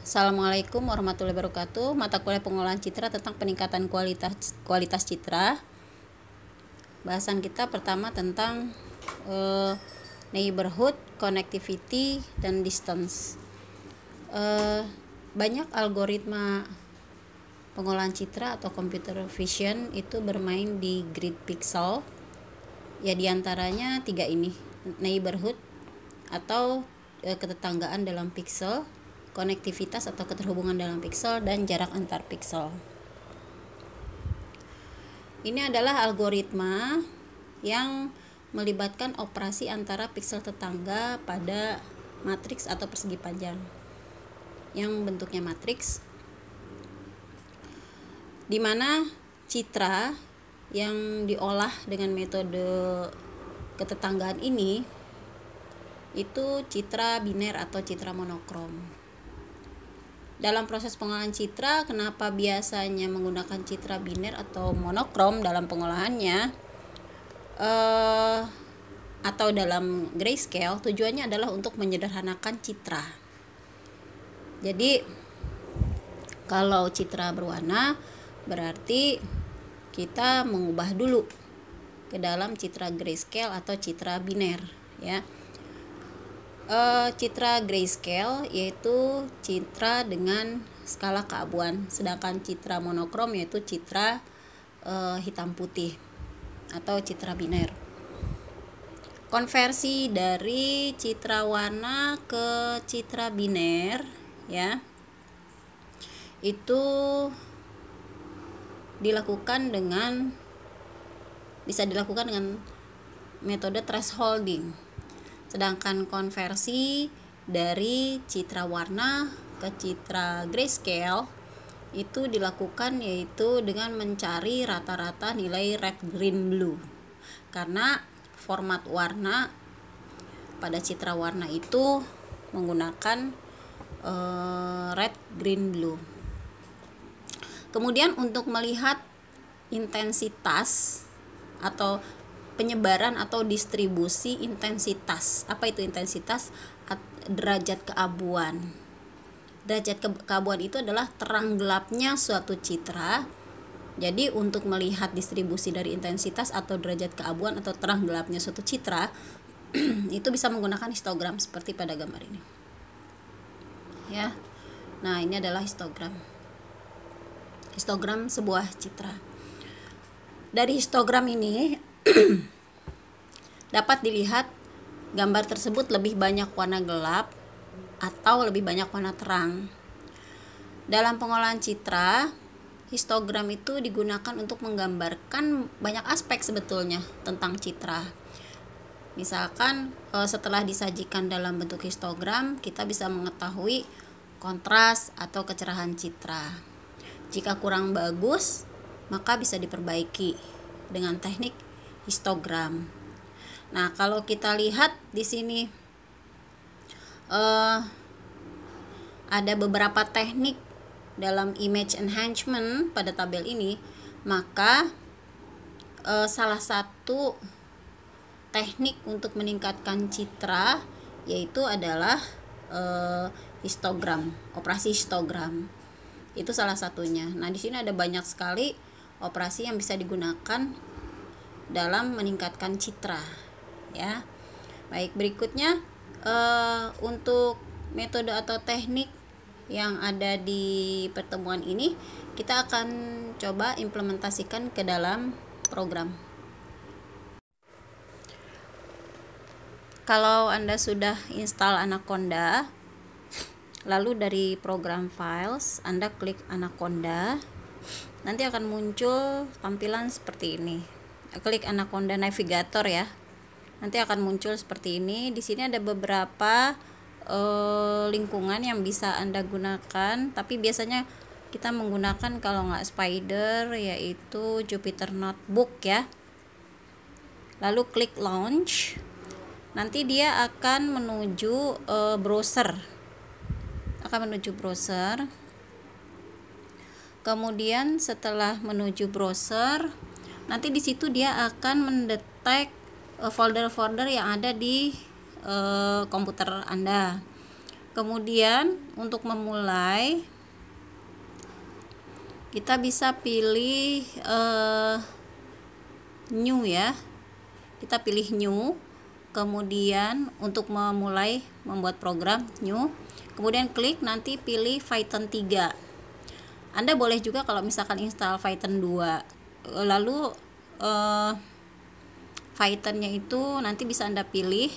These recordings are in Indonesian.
Assalamualaikum warahmatullahi wabarakatuh. Mata kuliah pengolahan citra tentang peningkatan kualitas citra. Bahasan kita pertama tentang neighborhood, connectivity, dan distance. Banyak algoritma pengolahan citra atau computer vision itu bermain di grid pixel. Ya, diantaranya 3 ini: neighborhood atau ketetanggaan dalam pixel, konektivitas atau keterhubungan dalam pixel, dan jarak antar pixel. Ini adalah algoritma yang melibatkan operasi antara pixel tetangga pada matriks atau persegi panjang yang bentuknya matriks, di mana citra yang diolah dengan metode ketetanggaan ini itu citra biner atau citra monokrom. Dalam proses pengolahan citra, kenapa biasanya menggunakan citra biner atau monokrom dalam pengolahannya atau dalam grayscale? Tujuannya adalah untuk menyederhanakan citra. Jadi kalau citra berwarna berarti kita mengubah dulu ke dalam citra grayscale atau citra biner, ya. Citra grayscale yaitu citra dengan skala keabuan, sedangkan citra monokrom yaitu citra hitam putih atau citra biner. Konversi dari citra warna ke citra biner, ya, itu bisa dilakukan dengan metode thresholding. Sedangkan konversi dari citra warna ke citra grayscale itu dilakukan yaitu dengan mencari rata-rata nilai red, green, blue. Karena format warna pada citra warna itu menggunakan red, green, blue. Kemudian untuk melihat intensitas atau penyebaran atau distribusi intensitas. Apa itu intensitas? Derajat keabuan. Derajat keabuan itu adalah terang gelapnya suatu citra. Jadi untuk melihat distribusi dari intensitas atau derajat keabuan atau terang gelapnya suatu citra itu bisa menggunakan histogram seperti pada gambar ini. Ya. Nah, ini adalah histogram. Histogram sebuah citra. Dari histogram ini dapat dilihat gambar tersebut lebih banyak warna gelap atau lebih banyak warna terang. Dalam pengolahan citra, histogram itu digunakan untuk menggambarkan banyak aspek sebetulnya tentang citra. Misalkan setelah disajikan dalam bentuk histogram, kita bisa mengetahui kontras atau kecerahan citra. Jika kurang bagus, maka bisa diperbaiki dengan teknik histogram. Nah, kalau kita lihat di sini ada beberapa teknik dalam image enhancement pada tabel ini, maka salah satu teknik untuk meningkatkan citra yaitu adalah histogram, operasi histogram. Itu salah satunya. Nah, di sini ada banyak sekali operasi yang bisa digunakan dalam meningkatkan citra, ya. Baik, berikutnya untuk metode atau teknik yang ada di pertemuan ini kita akan coba implementasikan ke dalam program. Kalau Anda sudah install Anaconda, lalu dari program files Anda klik Anaconda, nanti akan muncul tampilan seperti ini. Klik Anaconda Navigator, ya. Nanti akan muncul seperti ini. Di sini ada beberapa lingkungan yang bisa Anda gunakan, tapi biasanya kita menggunakan kalau nggak Spider yaitu Jupyter Notebook, ya. Lalu klik Launch. Nanti dia akan menuju browser. Kemudian setelah menuju browser, nanti di situ dia akan mendetek folder-folder yang ada di komputer Anda. Kemudian untuk memulai kita bisa pilih new ya. Kita pilih new. Kemudian untuk memulai membuat program new. Kemudian klik nanti pilih Python 3. Anda boleh juga kalau misalkan install Python 2. Lalu Pythonnya itu nanti bisa Anda pilih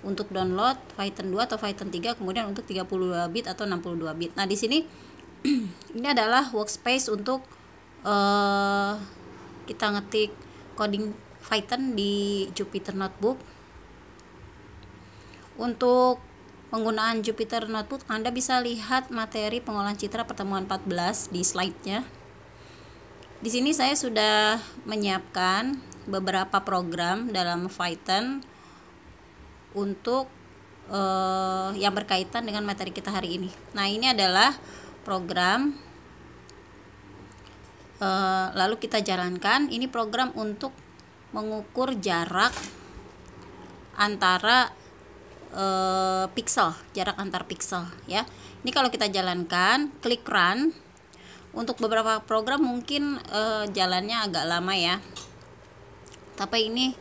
untuk download Python 2 atau Python 3, kemudian untuk 32 bit atau 62 bit. Nah, di sini ini adalah workspace untuk kita ngetik coding Python di Jupyter Notebook. Untuk penggunaan Jupyter Notebook, Anda bisa lihat materi pengolahan citra pertemuan 14 di slide-nya. Di sini saya sudah menyiapkan beberapa program dalam Python untuk yang berkaitan dengan materi kita hari ini. Nah, ini adalah program, lalu kita jalankan. Ini program untuk mengukur jarak antara pixel, jarak antar pixel ya. Ini kalau kita jalankan, klik run. Untuk beberapa program mungkin jalannya agak lama ya, tapi ini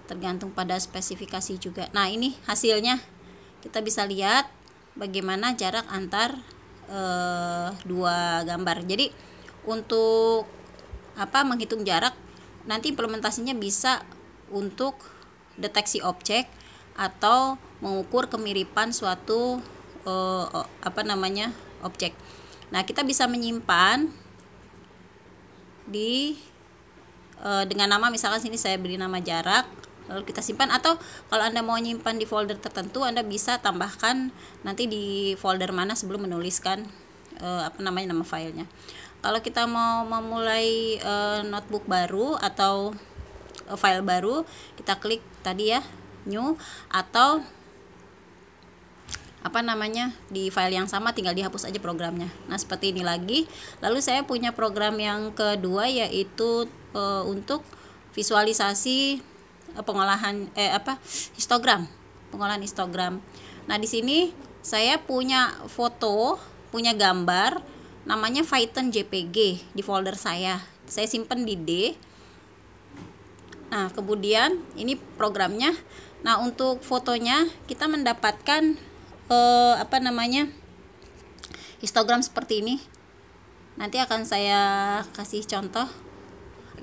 tergantung pada spesifikasi juga. Nah, ini hasilnya kita bisa lihat bagaimana jarak antar dua gambar. Jadi untuk menghitung jarak, nanti implementasinya bisa untuk deteksi objek atau mengukur kemiripan suatu objek. Nah, kita bisa menyimpan di dengan nama, misalkan sini saya beri nama jarak, lalu kita simpan, atau kalau Anda mau nyimpan di folder tertentu, Anda bisa tambahkan nanti di folder mana sebelum menuliskan nama filenya. Kalau kita mau memulai notebook baru atau file baru, kita klik tadi ya, new, atau di file yang sama tinggal dihapus aja programnya. Nah, seperti ini lagi. Lalu saya punya program yang kedua, yaitu untuk visualisasi pengolahan histogram, pengolahan histogram. Nah, di sini saya punya foto, punya gambar namanya Python JPG di folder saya simpan di D. Nah, kemudian ini programnya. Nah, untuk fotonya kita mendapatkan histogram seperti ini. Nanti akan saya kasih contoh,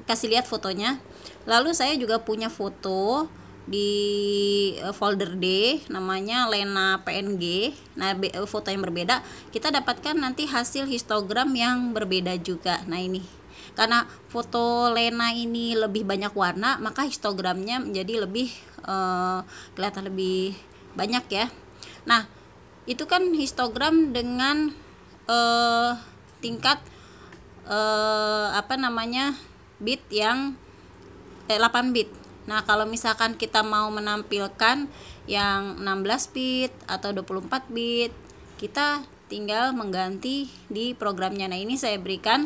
kasih lihat fotonya. Lalu saya juga punya foto di folder D namanya Lena PNG. Nah, foto yang berbeda, kita dapatkan nanti hasil histogram yang berbeda juga. Nah, ini karena foto Lena ini lebih banyak warna, maka histogramnya menjadi lebih kelihatan lebih banyak ya. Nah, itu kan histogram dengan tingkat bit yang 8 bit. Nah, kalau misalkan kita mau menampilkan yang 16 bit atau 24 bit, kita tinggal mengganti di programnya. Nah, ini saya berikan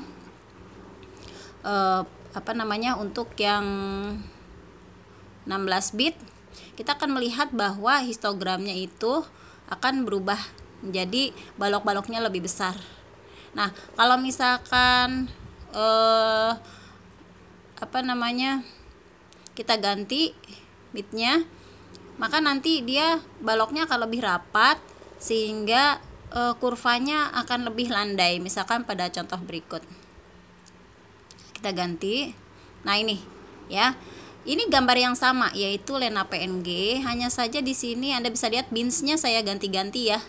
untuk yang 16 bit. Kita akan melihat bahwa histogramnya itu akan berubah menjadi balok-baloknya lebih besar. Nah, kalau misalkan kita ganti bitnya, maka nanti dia baloknya akan lebih rapat sehingga kurvanya akan lebih landai. Misalkan pada contoh berikut kita ganti. Nah, ini ya. Ini gambar yang sama, yaitu Lena PNG, hanya saja di sini Anda bisa lihat binsnya saya ganti-ganti ya.